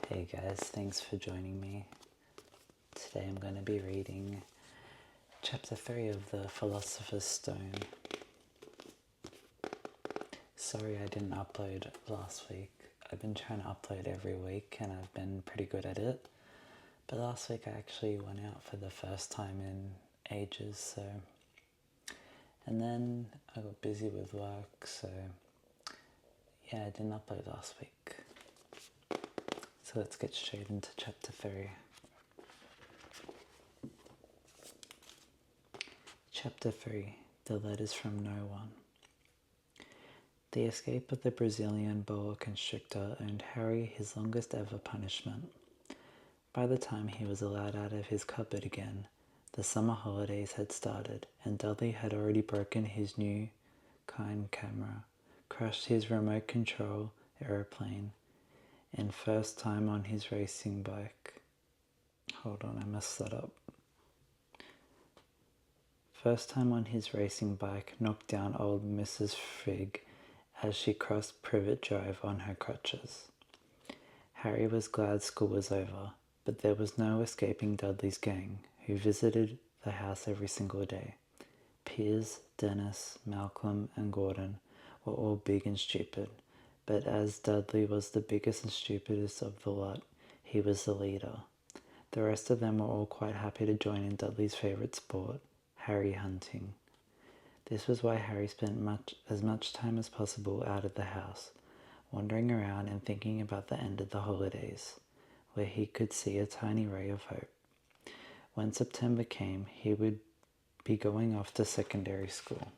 Hey guys, thanks for joining me. Today I'm going to be reading chapter 3 of the Philosopher's Stone. Sorry I didn't upload last week. I've been trying to upload every week and I've been pretty good at it. But last week I actually went out for the first time in ages, and then I got busy with work, so yeah, I didn't upload last week. So let's get straight into chapter 3. Chapter 3, The Letters from No One. The escape of the Brazilian boa constrictor earned Harry his longest ever punishment. By the time he was allowed out of his cupboard again, the summer holidays had started, and Dudley had already broken his new kind camera, crashed his remote control aeroplane, and first time on his racing bike. Hold on, I messed that up. First time on his racing bike knocked down old Mrs. Figg as she crossed Privet Drive on her crutches. Harry was glad school was over, but there was no escaping Dudley's gang, who visited the house every single day. Piers, Dennis, Malcolm, and Gordon were all big and stupid, but as Dudley was the biggest and stupidest of the lot, he was the leader. The rest of them were all quite happy to join in Dudley's favourite sport, Harry hunting. This was why Harry spent as much time as possible out of the house, wandering around and thinking about the end of the holidays, where he could see a tiny ray of hope. When September came, he would be going off to secondary school.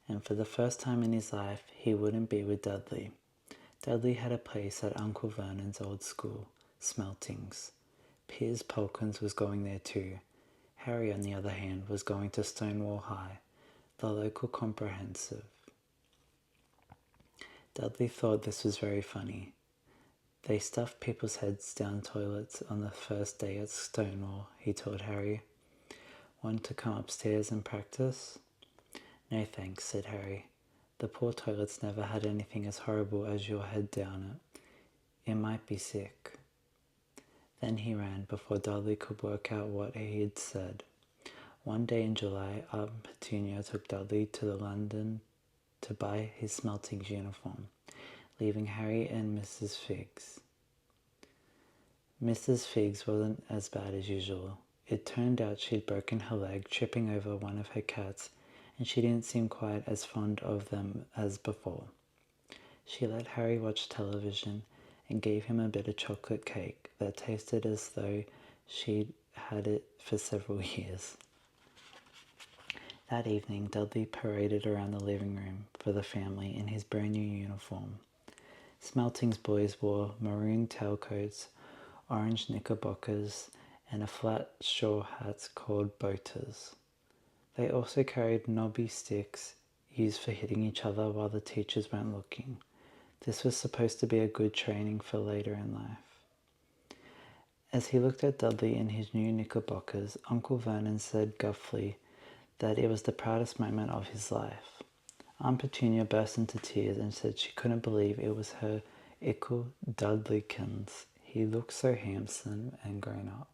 And for the first time in his life, he wouldn't be with Dudley. Dudley had a place at Uncle Vernon's old school, Smeltings. Piers Polkins was going there too. Harry, on the other hand, was going to Stonewall High, the local comprehensive. Dudley thought this was very funny. They stuffed people's heads down toilets on the first day at Stonewall, he told Harry. Want to come upstairs and practice? No thanks, said Harry. The poor toilets never had anything as horrible as your head down it. It might be sick. Then he ran before Dudley could work out what he had said. One day in July, Aunt Petunia took Dudley to London to buy his Smeltings uniform, leaving Harry and Mrs. Figgs. Mrs. Figgs wasn't as bad as usual. It turned out she'd broken her leg tripping over one of her cats, and she didn't seem quite as fond of them as before. She let Harry watch television and gave him a bit of chocolate cake that tasted as though she'd had it for several years. That evening, Dudley paraded around the living room for the family in his brand new uniform. Smeltings boys wore maroon tailcoats, orange knickerbockers, and a flat straw hats called boaters. They also carried knobby sticks used for hitting each other while the teachers weren't looking. This was supposed to be a good training for later in life. As he looked at Dudley in his new knickerbockers, Uncle Vernon said gruffly that it was the proudest moment of his life. Aunt Petunia burst into tears and said she couldn't believe it was her ickle Dudleykins. He looked so handsome and grown up.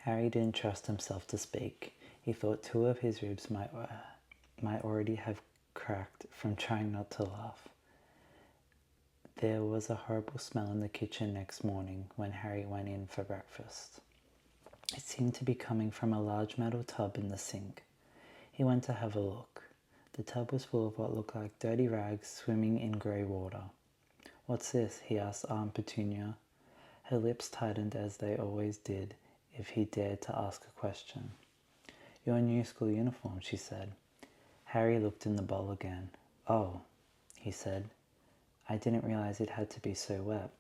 Harry didn't trust himself to speak. He thought two of his ribs might already have cracked from trying not to laugh. There was a horrible smell in the kitchen next morning when Harry went in for breakfast. It seemed to be coming from a large metal tub in the sink. He went to have a look. The tub was full of what looked like dirty rags swimming in grey water. What's this? He asked Aunt Petunia. Her lips tightened as they always did if he dared to ask a question. Your new school uniform, she said. Harry looked in the bowl again. Oh, he said. I didn't realize it had to be so wet.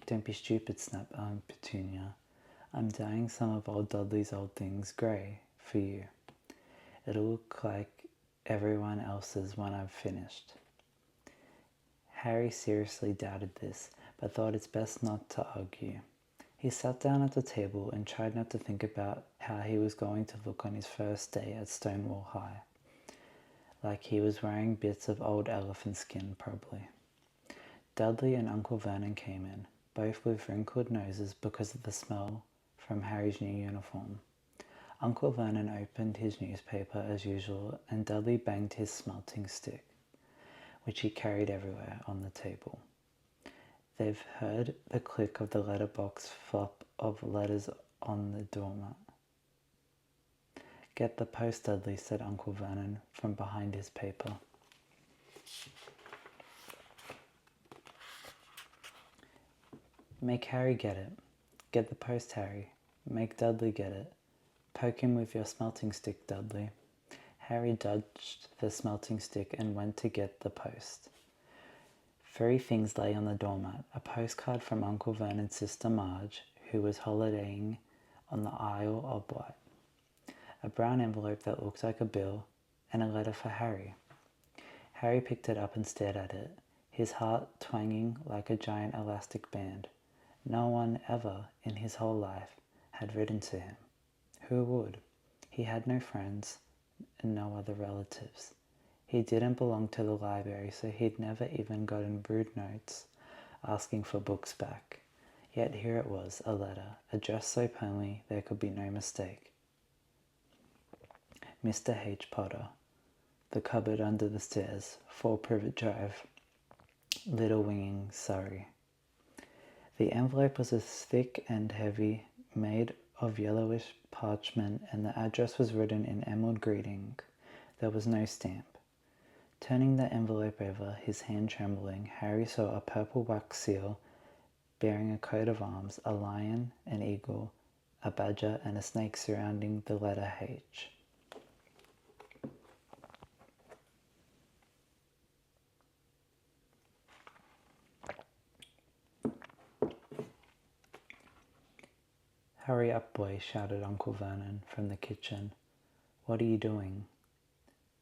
Don't be stupid, snapped Aunt Petunia. I'm dyeing some of old Dudley's old things grey for you. It'll look like everyone else's when I've finished. Harry seriously doubted this, but thought it's best not to argue. He sat down at the table and tried not to think about how he was going to look on his first day at Stonewall High. Like he was wearing bits of old elephant skin, probably. Dudley and Uncle Vernon came in, both with wrinkled noses because of the smell from Harry's new uniform. Uncle Vernon opened his newspaper as usual, and Dudley banged his smelting stick, which he carried everywhere, on the table. They've heard the click of the letterbox flop of letters on the doormat. Get the post, Dudley, said Uncle Vernon from behind his paper. Make Harry get it. Get the post, Harry. Make Dudley get it. Poke him with your smelting stick, Dudley. Harry dodged the smelting stick and went to get the post. 3 things lay on the doormat: a postcard from Uncle Vernon's sister Marge, who was holidaying on the Isle of Wight, a brown envelope that looked like a bill, and a letter for Harry. Harry picked it up and stared at it, his heart twanging like a giant elastic band. No one ever in his whole life had written to him. Who would? He had no friends and no other relatives. He didn't belong to the library, so he'd never even gotten rude notes asking for books back. Yet here it was, a letter, addressed so plainly there could be no mistake. Mr. H. Potter, the cupboard under the stairs, 4 Privet Drive, Little Winging, Surrey. The envelope was as thick and heavy, made of yellowish parchment, and the address was written in emerald green ink. There was no stamp. Turning the envelope over, his hand trembling, Harry saw a purple wax seal bearing a coat of arms, a lion, an eagle, a badger, and a snake surrounding the letter H. Hurry up, boy, shouted Uncle Vernon from the kitchen. What are you doing?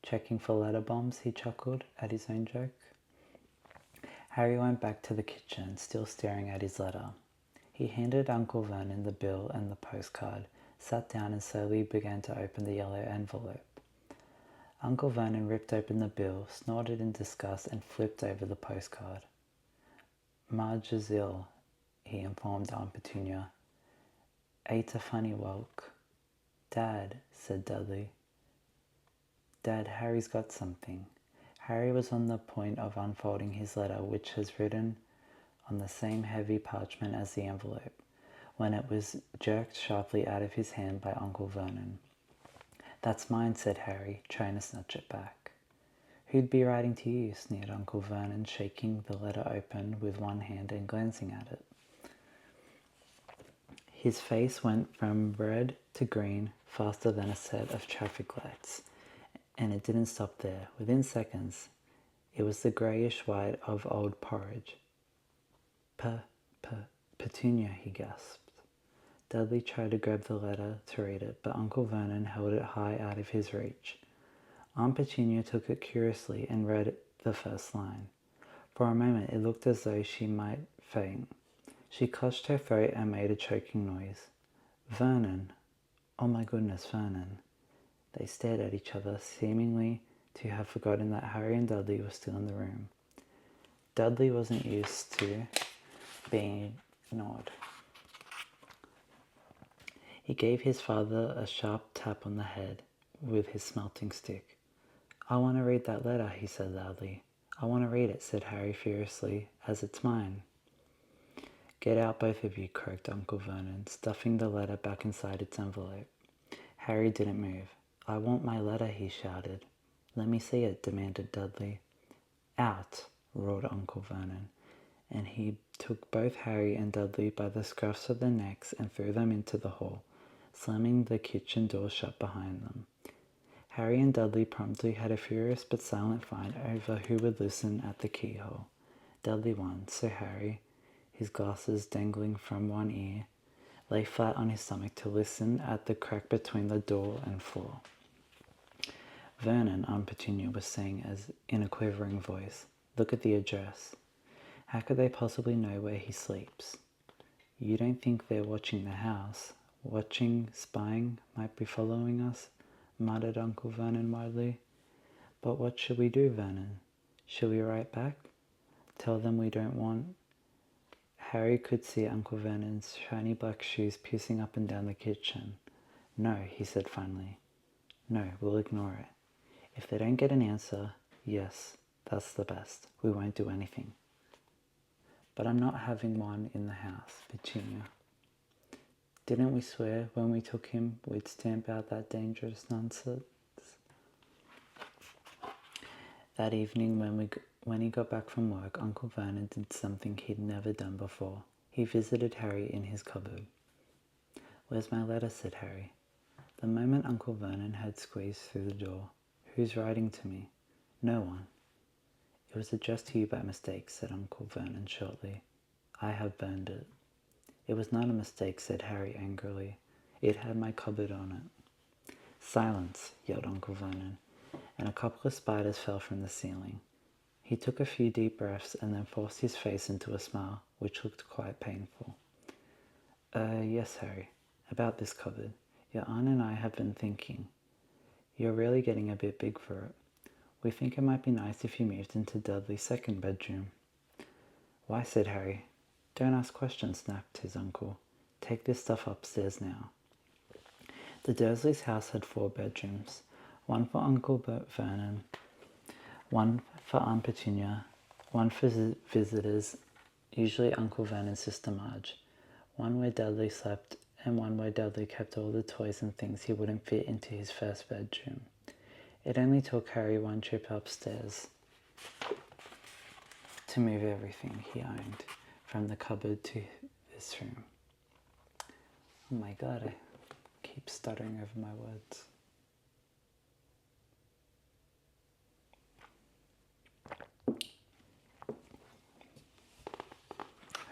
Checking for letter bombs, he chuckled at his own joke. Harry went back to the kitchen, still staring at his letter. He handed Uncle Vernon the bill and the postcard, sat down and slowly began to open the yellow envelope. Uncle Vernon ripped open the bill, snorted in disgust, and flipped over the postcard. Marge is ill, he informed Aunt Petunia. Ate a funny walk. Dad, said Dudley. Dad, Harry's got something. Harry was on the point of unfolding his letter, which was written on the same heavy parchment as the envelope, when it was jerked sharply out of his hand by Uncle Vernon. That's mine, said Harry, trying to snatch it back. Who'd be writing to you? Sneered Uncle Vernon, shaking the letter open with one hand and glancing at it. His face went from red to green faster than a set of traffic lights, and it didn't stop there. Within seconds, it was the greyish-white of old porridge. Petunia, he gasped. Dudley tried to grab the letter to read it, but Uncle Vernon held it high out of his reach. Aunt Petunia took it curiously and read the first line. For a moment, it looked as though she might faint. She clutched her throat and made a choking noise. Vernon. Oh my goodness, Vernon. They stared at each other, seemingly to have forgotten that Harry and Dudley were still in the room. Dudley wasn't used to being ignored. He gave his father a sharp tap on the head with his smelting stick. I want to read that letter, he said loudly. I want to read it, said Harry furiously, as it's mine. Get out, both of you, croaked Uncle Vernon, stuffing the letter back inside its envelope. Harry didn't move. I want my letter, he shouted. Let me see it, demanded Dudley. Out, roared Uncle Vernon, and he took both Harry and Dudley by the scruffs of their necks and threw them into the hall, slamming the kitchen door shut behind them. Harry and Dudley promptly had a furious but silent fight over who would listen at the keyhole. Dudley won, so Harry, his glasses dangling from one ear, lay flat on his stomach to listen at the crack between the door and floor. Vernon, Aunt Petunia was saying as in a quivering voice, look at the address. How could they possibly know where he sleeps? You don't think they're watching the house? Watching, spying, might be following us, muttered Uncle Vernon wildly. But what should we do, Vernon? Should we write back? Tell them we don't want... Harry could see Uncle Vernon's shiny black shoes piercing up and down the kitchen. No, he said finally. No, we'll ignore it. If they don't get an answer, yes, that's the best. We won't do anything. But I'm not having one in the house, Petunia. Didn't we swear when we took him we'd stamp out that dangerous nonsense? That evening when he got back from work, Uncle Vernon did something he'd never done before. He visited Harry in his cupboard. Where's my letter? Said Harry. The moment Uncle Vernon had squeezed through the door. Who's writing to me? No one. It was addressed to you by mistake, said Uncle Vernon shortly. I have burned it. It was not a mistake, said Harry angrily. It had my cupboard on it. Silence, yelled Uncle Vernon, and a couple of spiders fell from the ceiling. He took a few deep breaths and then forced his face into a smile, which looked quite painful. Yes, Harry, about this cupboard. Your aunt and I have been thinking. You're really getting a bit big for it. We think it might be nice if you moved into Dudley's second bedroom. Why, said Harry. Don't ask questions, snapped his uncle. Take this stuff upstairs now. The Dursleys' house had 4 bedrooms, one for Uncle Vernon, one for Aunt Petunia, one for visitors, usually Uncle Vernon's sister Marge, one where Dudley slept, and one where Dudley kept all the toys and things he wouldn't fit into his first bedroom. It only took Harry one trip upstairs to move everything he owned from the cupboard to this room. Oh my god, I keep stuttering over my words.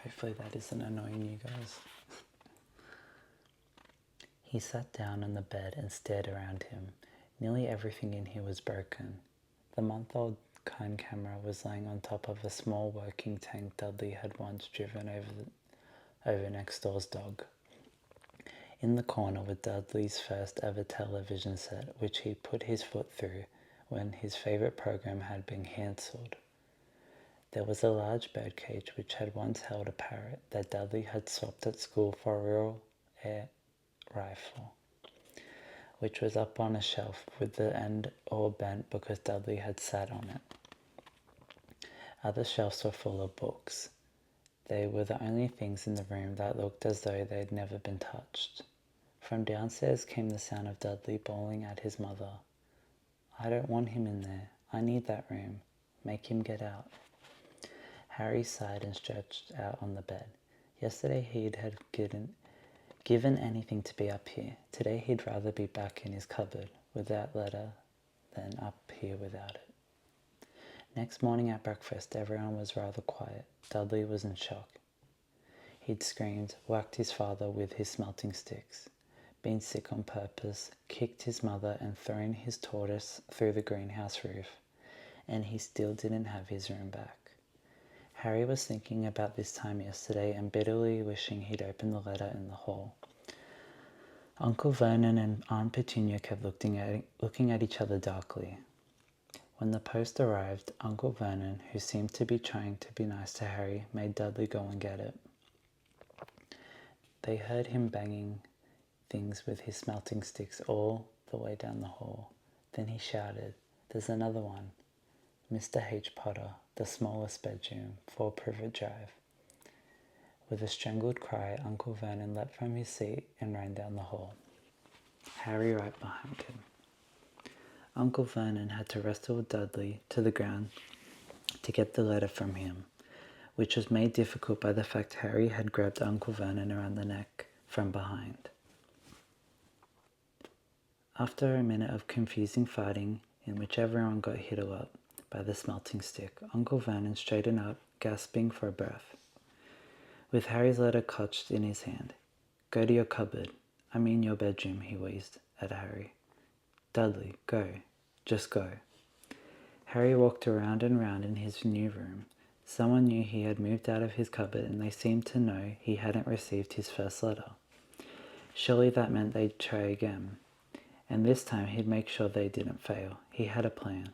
Hopefully that isn't annoying you guys. He sat down on the bed and stared around him. Nearly everything in here was broken. The month-old Kind camera was lying on top of a small working tank Dudley had once driven over next door's dog. In the corner was Dudley's first ever television set, which he put his foot through when his favourite program had been cancelled. There was a large birdcage which had once held a parrot that Dudley had swapped at school for a real air rifle, which was up on a shelf with the end all bent because Dudley had sat on it. Other shelves were full of books. They were the only things in the room that looked as though they'd never been touched. From downstairs came the sound of Dudley bawling at his mother. I don't want him in there. I need that room. Make him get out. Harry sighed and stretched out on the bed. Yesterday he'd have given anything to be up here. Today he'd rather be back in his cupboard with that letter than up here without it. Next morning at breakfast, everyone was rather quiet. Dudley was in shock. He'd screamed, whacked his father with his smelting sticks, been sick on purpose, kicked his mother and thrown his tortoise through the greenhouse roof, and he still didn't have his room back. Harry was thinking about this time yesterday and bitterly wishing he'd opened the letter in the hall. Uncle Vernon and Aunt Petunia kept looking at each other darkly. When the post arrived, Uncle Vernon, who seemed to be trying to be nice to Harry, made Dudley go and get it. They heard him banging things with his smelting sticks all the way down the hall. Then he shouted, There's another one. Mr. H. Potter, the smallest bedroom, 4 Privet Drive. With a strangled cry, Uncle Vernon leapt from his seat and ran down the hall, Harry right behind him. Uncle Vernon had to wrestle Dudley to the ground to get the letter from him, which was made difficult by the fact Harry had grabbed Uncle Vernon around the neck from behind. After a minute of confusing fighting, in which everyone got hit a lot by the smelting stick, Uncle Vernon straightened up, gasping for breath. With Harry's letter clutched in his hand. Go to your cupboard. I mean your bedroom, he wheezed at Harry. Dudley, go. Just go. Harry walked around and round in his new room. Someone knew he had moved out of his cupboard, and they seemed to know he hadn't received his first letter. Surely that meant they'd try again, and this time he'd make sure they didn't fail. He had a plan.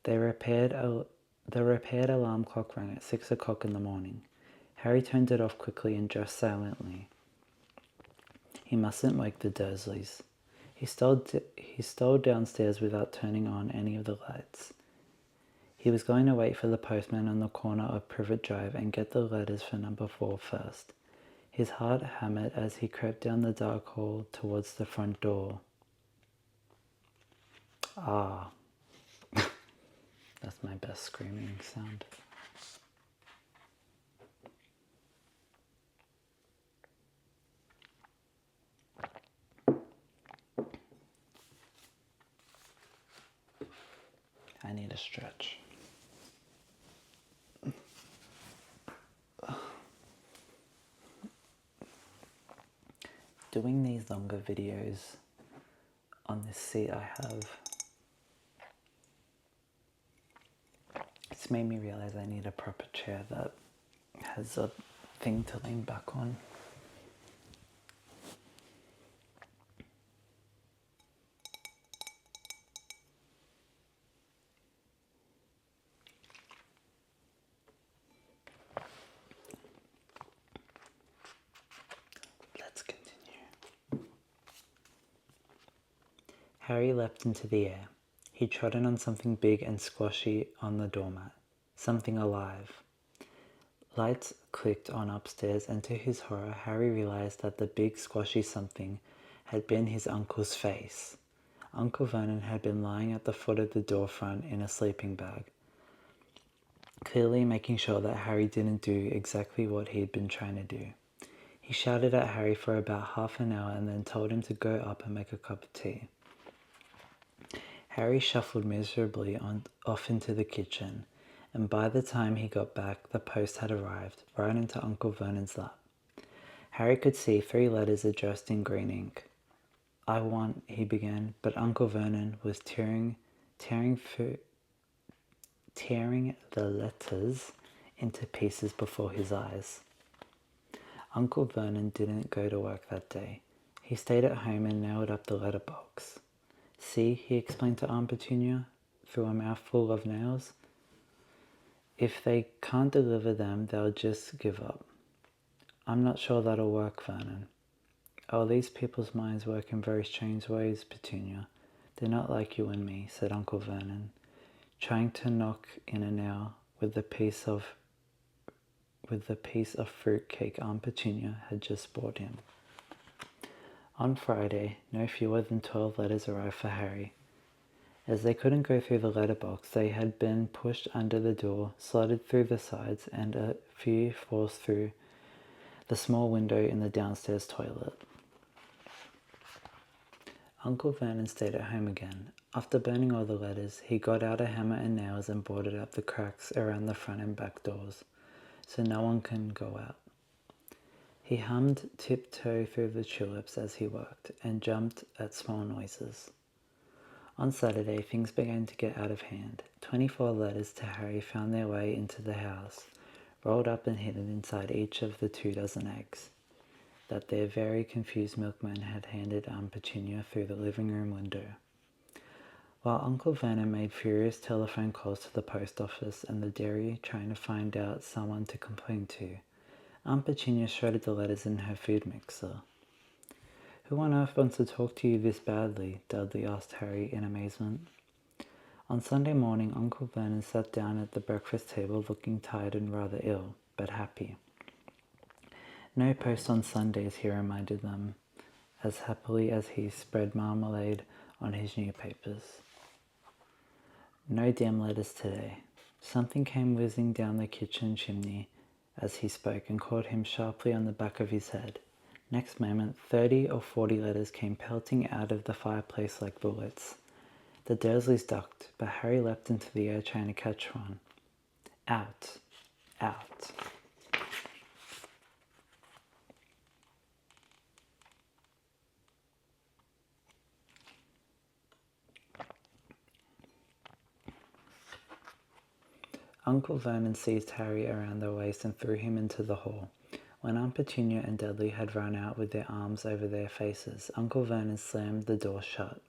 The repaired alarm clock rang at 6 o'clock in the morning. Harry turned it off quickly and dressed silently. He mustn't wake the Dursleys. He stole downstairs without turning on any of the lights. He was going to wait for the postman on the corner of Privet Drive and get the letters for number 4 first. His heart hammered as he crept down the dark hall towards the front door. Ah. That's my best screaming sound. I need a stretch. Doing these longer videos on this seat I have, it's made me realize I need a proper chair that has a thing to lean back on. Let's continue. Harry leapt into the air. He trodden on something big and squashy on the doormat. Something alive. Lights clicked on upstairs, and to his horror, Harry realized that the big squashy something had been his uncle's face. Uncle Vernon had been lying at the foot of the door front in a sleeping bag, clearly making sure that Harry didn't do exactly what he'd been trying to do. He shouted at Harry for about half an hour and then told him to go up and make a cup of tea. Harry shuffled miserably off into the kitchen, and by the time he got back, the post had arrived, right into Uncle Vernon's lap. Harry could see 3 letters addressed in green ink. "I want," he began, but Uncle Vernon was tearing the letters into pieces before his eyes. Uncle Vernon didn't go to work that day. He stayed at home and nailed up the letterbox. "See," he explained to Aunt Petunia through a mouthful of nails. "If they can't deliver them, they'll just give up." "I'm not sure that'll work, Vernon." "Oh, these people's minds work in very strange ways, Petunia. They're not like you and me," said Uncle Vernon, trying to knock in a nail with the piece of fruit cake Aunt Petunia had just brought him. On Friday, no fewer than 12 letters arrived for Harry. As they couldn't go through the letterbox, they had been pushed under the door, slotted through the sides, and a few forced through the small window in the downstairs toilet. Uncle Vernon stayed at home again. After burning all the letters, he got out a hammer and nails and boarded up the cracks around the front and back doors, so no one can go out. He hummed Tiptoe Through the Tulips as he worked, and jumped at small noises. On Saturday, things began to get out of hand. 24 letters to Harry found their way into the house, rolled up and hidden inside each of the 24 eggs that their very confused milkman had handed Aunt Petunia through the living room window. While Uncle Vernon made furious telephone calls to the post office and the dairy trying to find out someone to complain to, Aunt Petunia shredded the letters in her food mixer. "Who on earth wants to talk to you this badly?" Dudley asked Harry in amazement. On Sunday morning, Uncle Vernon sat down at the breakfast table looking tired and rather ill, but happy. "No post on Sundays," he reminded them, as happily as he spread marmalade on his newspapers. "No damn letters today." Something came whizzing down the kitchen chimney as he spoke and caught him sharply on the back of his head. Next moment, 30 or 40 letters came pelting out of the fireplace like bullets. The Dursleys ducked, but Harry leapt into the air trying to catch one. Out. Out. Uncle Vernon seized Harry around the waist and threw him into the hall. When Aunt Petunia and Dudley had run out with their arms over their faces, Uncle Vernon slammed the door shut.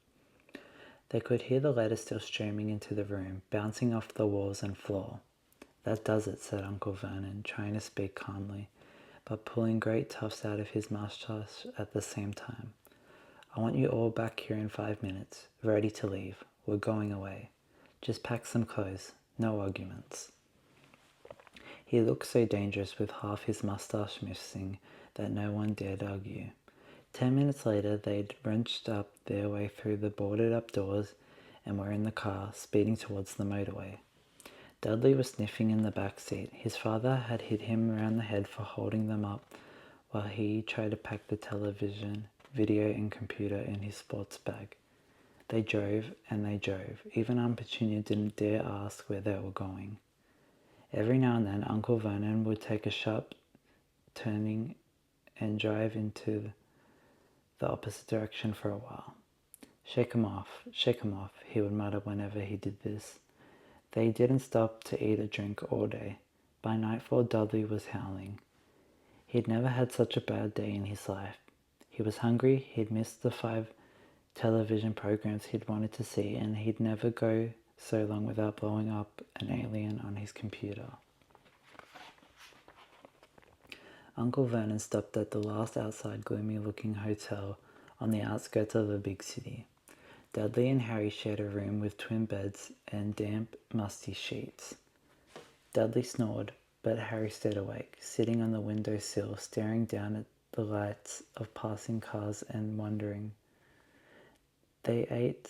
They could hear the letter still streaming into the room, bouncing off the walls and floor. "That does it," said Uncle Vernon, trying to speak calmly, but pulling great tufts out of his moustache at the same time. "I want you all back here in 5 minutes, ready to leave. We're going away. Just pack some clothes. No arguments." He looked so dangerous with half his moustache missing that no one dared argue. 10 minutes later, they'd wrenched up their way through the boarded-up doors and were in the car, speeding towards the motorway. Dudley was sniffing in the back seat. His father had hit him around the head for holding them up while he tried to pack the television, video, and computer in his sports bag. They drove, and they drove. Even Aunt Petunia didn't dare ask where they were going. Every now and then, Uncle Vernon would take a sharp turning and drive into the opposite direction for a while. Shake 'em off, he would mutter whenever he did this. They didn't stop to eat or drink all day. By nightfall, Dudley was howling. He'd never had such a bad day in his life. He was hungry, he'd missed the 5 television programs he'd wanted to see, and he'd never go so long without blowing up an alien on his computer. Uncle Vernon stopped at the last outside gloomy-looking hotel on the outskirts of the big city. Dudley and Harry shared a room with twin beds and damp, musty sheets. Dudley snored, but Harry stayed awake, sitting on the window-sill, staring down at the lights of passing cars and wondering. They ate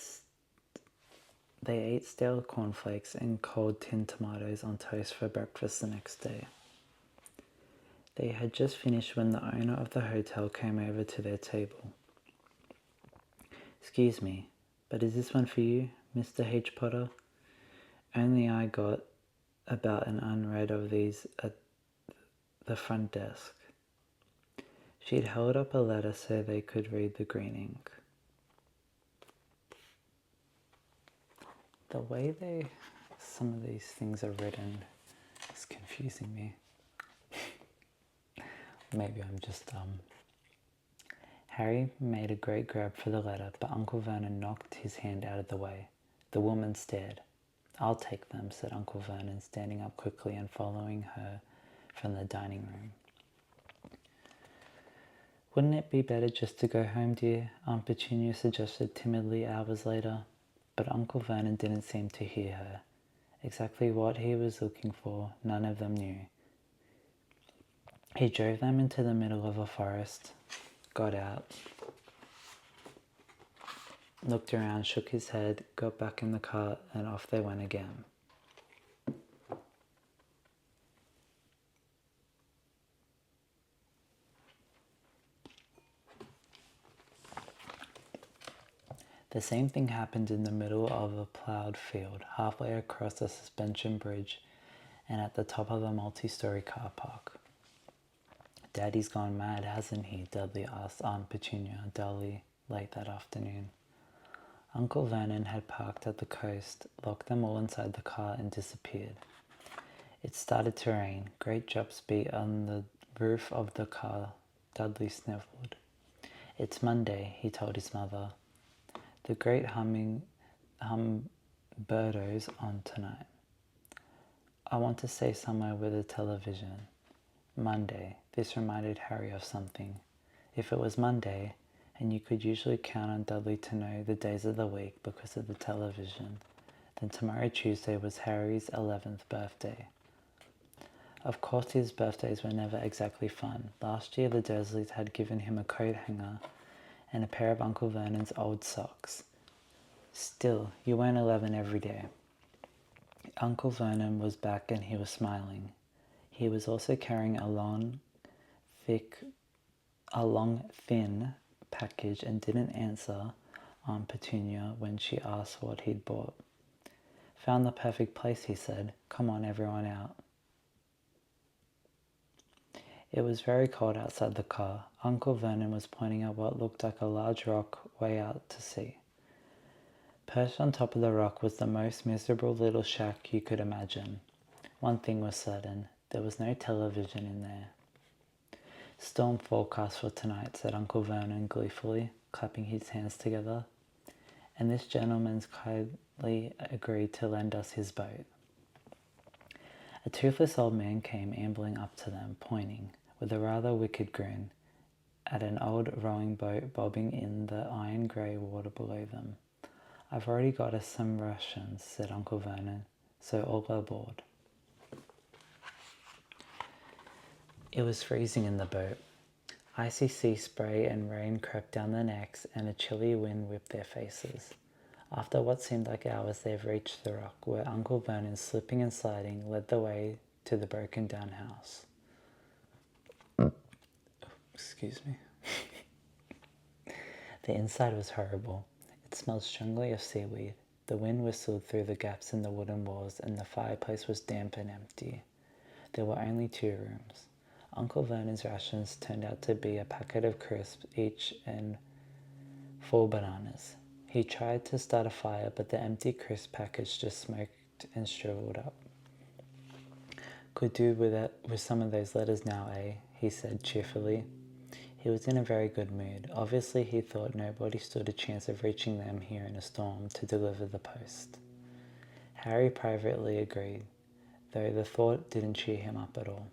stale cornflakes and cold tinned tomatoes on toast for breakfast the next day. They had just finished when the owner of the hotel came over to their table. "Excuse me, but is this one for you, Mr. H. Potter? Only I got about an unread of these at the front desk." She'd held up a letter so they could read the green ink. The way some of these things are written is confusing me. Maybe I'm just dumb. Harry made a great grab for the letter, but Uncle Vernon knocked his hand out of the way. The woman stared. "I'll take them," said Uncle Vernon, standing up quickly and following her from the dining room. "Wouldn't it be better just to go home, dear?" Aunt Petunia suggested timidly hours later. But Uncle Vernon didn't seem to hear her. Exactly what he was looking for, none of them knew. He drove them into the middle of a forest, got out, looked around, shook his head, got back in the car, and off they went again. The same thing happened in the middle of a ploughed field, halfway across a suspension bridge and at the top of a multi-story car park. "Daddy's gone mad, hasn't he?" Dudley asked Aunt Petunia dully late that afternoon. Uncle Vernon had parked at the coast, locked them all inside the car, and disappeared. It started to rain. Great drops beat on the roof of the car. Dudley sniffled. "It's Monday," he told his mother. "The great humbirdo's on tonight. I want to stay somewhere with a television." Monday. This reminded Harry of something. If it was Monday, and you could usually count on Dudley to know the days of the week because of the television, then tomorrow Tuesday was Harry's 11th birthday. Of course his birthdays were never exactly fun. Last year the Dursleys had given him a coat hanger and a pair of Uncle Vernon's old socks. Still, you weren't 11 every day. Uncle Vernon was back and he was smiling. He was also carrying a long, thin package and didn't answer Aunt Petunia when she asked what he'd bought. "Found the perfect place," he said. "Come on, everyone out." It was very cold outside the car. Uncle Vernon was pointing at what looked like a large rock way out to sea. Perched on top of the rock was the most miserable little shack you could imagine. One thing was certain, there was no television in there. Storm forecast for tonight, said Uncle Vernon gleefully, clapping his hands together. And this gentleman's kindly agreed to lend us his boat. A toothless old man came ambling up to them, pointing, with a rather wicked grin, at an old rowing boat bobbing in the iron-grey water below them. I've already got us some rations, said Uncle Vernon, so all aboard. It was freezing in the boat. Icy sea spray and rain crept down their necks, and a chilly wind whipped their faces. After what seemed like hours, they reached the rock, where Uncle Vernon, slipping and sliding, led the way to the broken-down house. Excuse me. The inside was horrible. It smelled strongly of seaweed. The wind whistled through the gaps in the wooden walls, and the fireplace was damp and empty. There were only 2 rooms. Uncle Vernon's rations turned out to be a packet of crisps each and 4 bananas. He tried to start a fire, but the empty crisp package just smoked and shriveled up. Could do with some of those letters now, eh? He said cheerfully. He was in a very good mood. Obviously, he thought nobody stood a chance of reaching them here in a storm to deliver the post. Harry privately agreed, though the thought didn't cheer him up at all.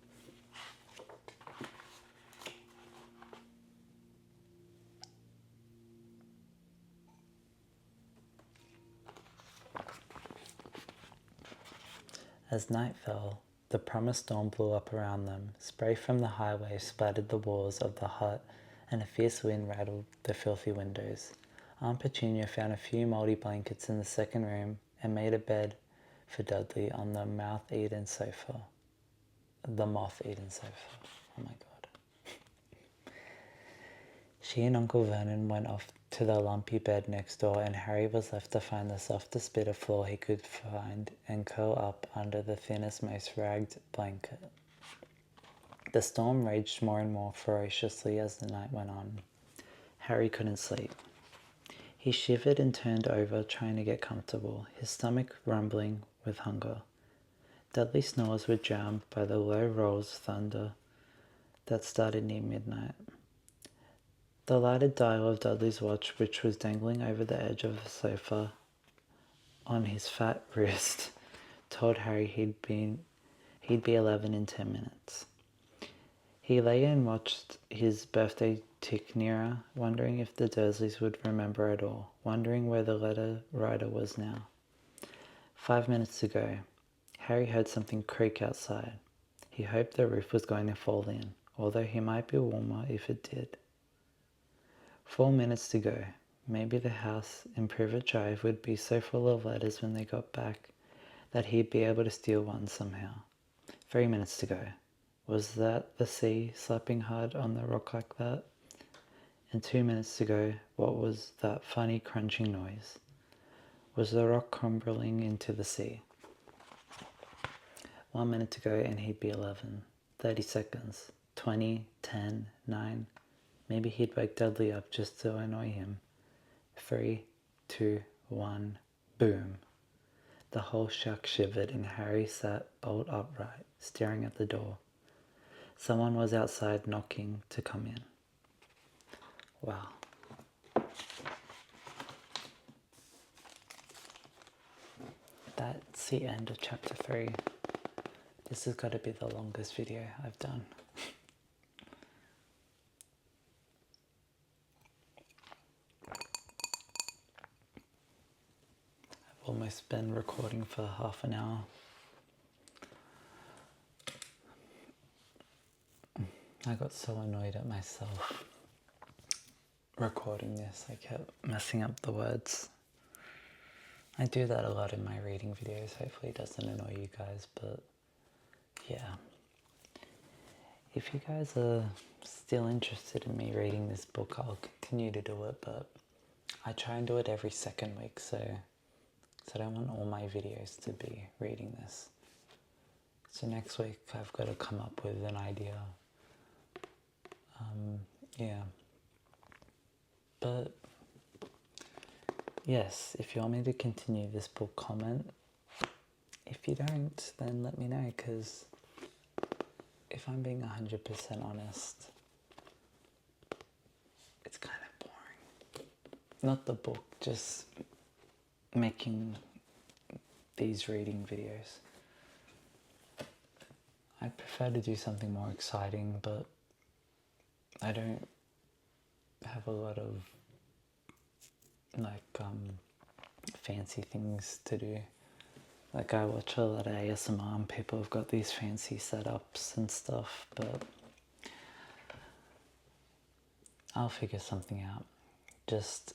As night fell, the promised storm blew up around them. Spray from the highway splattered the walls of the hut, and a fierce wind rattled the filthy windows. Aunt Petunia found a few mouldy blankets in the second room and made a bed for Dudley on the moth-eaten sofa. Oh my God. She and Uncle Vernon went off to the lumpy bed next door, and Harry was left to find the softest bit of floor he could find and curl up under the thinnest, most ragged blanket. The storm raged more and more ferociously as the night went on. Harry couldn't sleep. He shivered and turned over, trying to get comfortable, his stomach rumbling with hunger. Dudley's snores were drowned by the low rolls of thunder that started near midnight. The lighted dial of Dudley's watch, which was dangling over the edge of the sofa on his fat wrist, told Harry he'd be 11 in 10 minutes. He lay and watched his birthday tick nearer, wondering if the Dursleys would remember at all, wondering where the letter writer was now. 5 minutes to go. Harry heard something creak outside. He hoped the roof was going to fall in, although he might be warmer if it did. 4 minutes to go. Maybe the house in Privet Drive would be so full of letters when they got back that he'd be able to steal one somehow. 3 minutes to go. Was that the sea slapping hard on the rock like that? And 2 minutes to go. What was that funny crunching noise? Was the rock crumbling into the sea? 1 minute to go and he'd be 11. 30 seconds. 20, 10, 9... Maybe he'd wake Dudley up just to annoy him. 3, 2, 1, boom. The whole shack shivered and Harry sat bolt upright, staring at the door. Someone was outside knocking to come in. Wow. That's the end of chapter 3. This has got to be the longest video I've done. Almost been recording for half an hour. I got so annoyed at myself recording this. I kept messing up the words. I do that a lot in my reading videos. Hopefully it doesn't annoy you guys, but yeah. If you guys are still interested in me reading this book, I'll continue to do it, but I try and do it every second week, so I don't want all my videos to be reading this. So next week I've got to come up with an idea. Yeah. But yes, if you want me to continue this book, comment if you don't, then let me know, because if I'm being 100% honest, it's kind of boring. Not the book, just making these reading videos. I prefer to do something more exciting, but I don't have a lot of fancy things to do. Like, I watch a lot of ASMR and people have got these fancy setups and stuff, but I'll figure something out. Just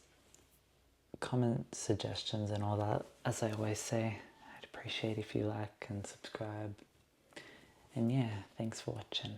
comment suggestions and all that. As I always say, I'd appreciate if you like and subscribe. And yeah, thanks for watching.